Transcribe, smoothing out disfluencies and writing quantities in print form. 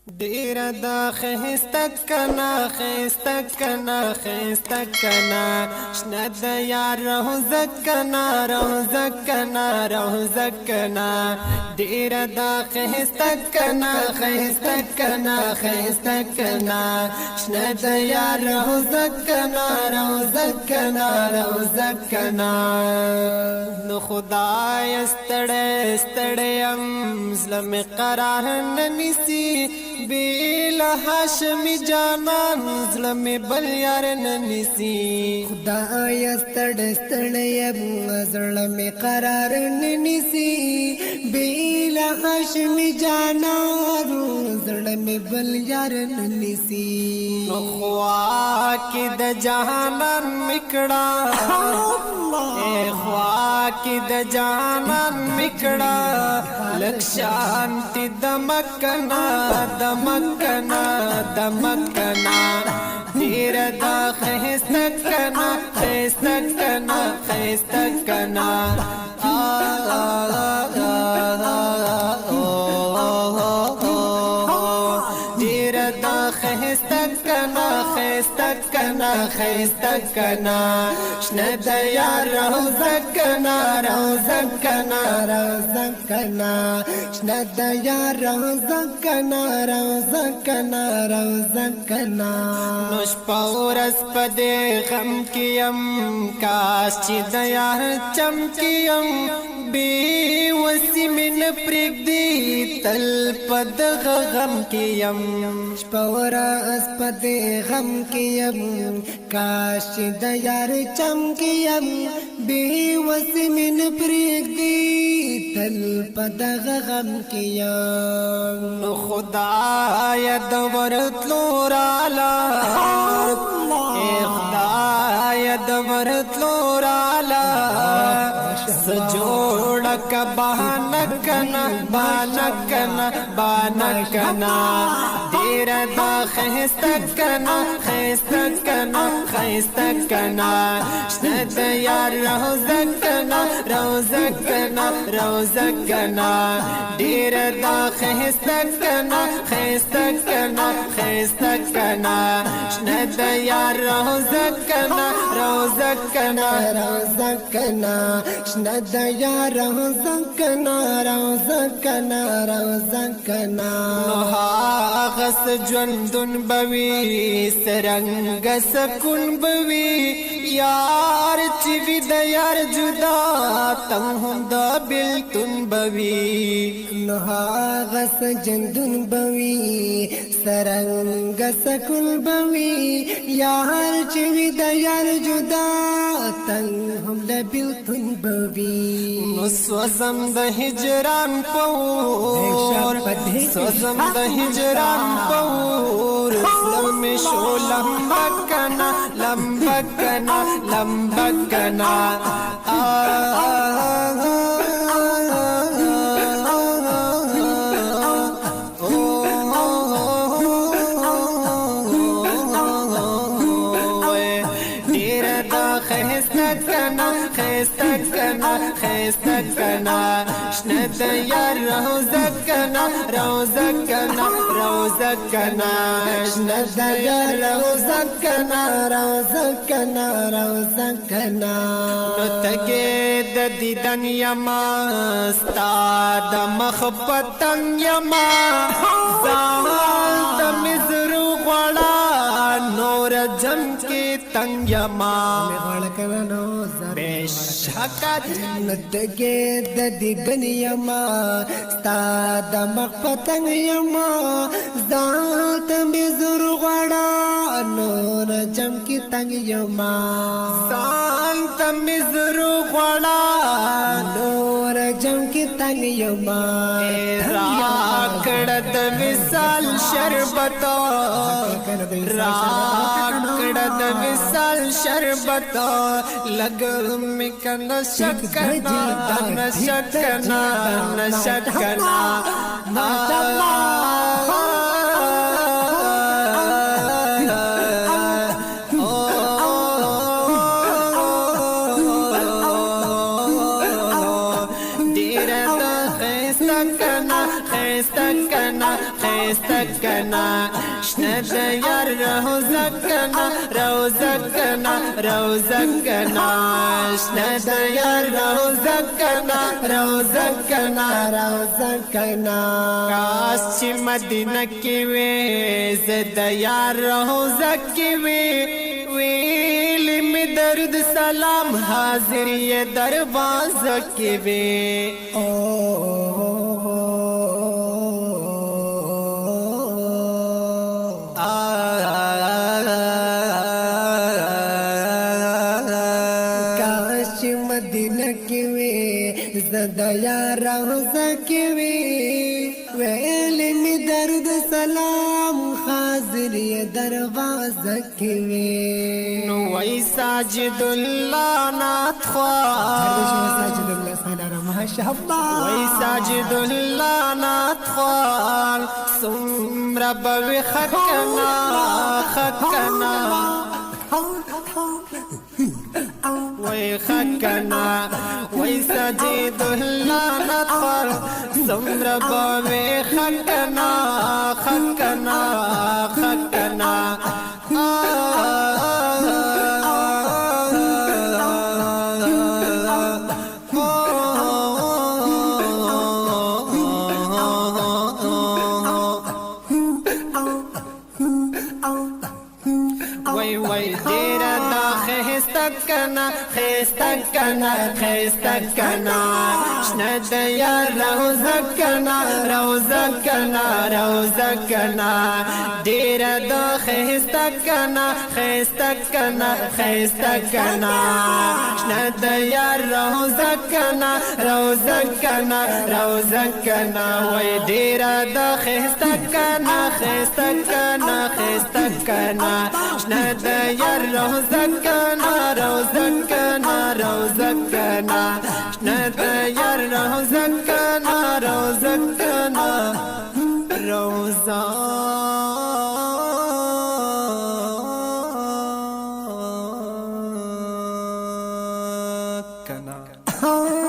ډیره د خسته کنا شنه د یار روزه کنا ډیره د خسته کنا شنه د یار روزه کنا نو خدای ستړیم زلم قرار ننسی بیل هاشمی جانان زلم بل یار ننسی خدای ستړیم زلم قرار ننسی بیل هاشمی جانان زلم بل یار ننسی نو خوا کی د جانان مکڑا خوا کی د جانان مکڑا لکشانتی دمکنا دیر دا خیستکنا دیر دا خیستکنا شنه د یار روزه کنا شنه د یار روزه کنا نوش پورس پدې غم کیم کاش چې د یار چم کیم بی وسی من پرګدی تل پد غم کیم شپورا اسپد غم کیم کاش د یار چم کیم بی وسی من پرګدی تل پد غم کیم نو خدای د ورتلو رالا خدای د ورتلو رالا سجوڑک بانکنا دیر دا خیستکنا شنه د یار روزکنا دیر دا خیستکنا شنه د یار روزکنا شنه د یار روزه کنا نو هاغس ژوندون بوي سرنګ سکون بوي یار چې وي د یار جدا تم هم د بلتون بوي نو هاغس ژوندون بوي سرنګ سکون بوي یار چې وي د یار جدا تم هم د بلتون بوي نو سوزم د هجران پور زلم شو لمبکنا خیستکنا شنه د یار روزه کنا شنه د یار روزه کنا نو تګې د دیدن یما ستا د مخبتن یما ځان د مزرو غړا نور جن کې تنگ یما بشکت نتګې د دیدن یما ستا د مخبتن یما ځان د مزرو غړا نور جن کې تنگ یما ځان د مزرو غړا نور جن کې تنگ یما راکړه د وصال شربت لګ می کنه شکنا خیسته کنا شنه د یار روزه کنا روزه کنا روزه کنا شنه د یار روزه کنا روزه کنا روزه کنا کاش چې مدینه کې وې زه د یار روزه کې وې ویل می درد سلام حاضر یہ دروازه کې وې کاش مدینه کې وې زدا یار روزه کې وې ویل می درد سلام حاضر یہ دروازه کې وې نو وای ساجد الله نات خوار ساجد الله سلام ماشاءالله وای ساجد الله نات خوار سمرا بوي خکنا خکنا وای خکنا وای ساجد الله نات خوار سمرا بوي خکنا خکنا خکنا وای وای دیره دا خیسته کنا خیسته کنا خیسته کنا شنه د یار روزه کنا روزه کنا روزه کنا دیره دا خیسته کنا خیسته کنا خیسته کنا شنه د یار روزه کنا روزه کنا روزه کنا وای دیره دا خیسته کنا خیسته کنا خیسته کنا شنه د یار روزه کنا روزه کنا روزه کنا شنه د یار روزه کنا روزه کنا روزه کنا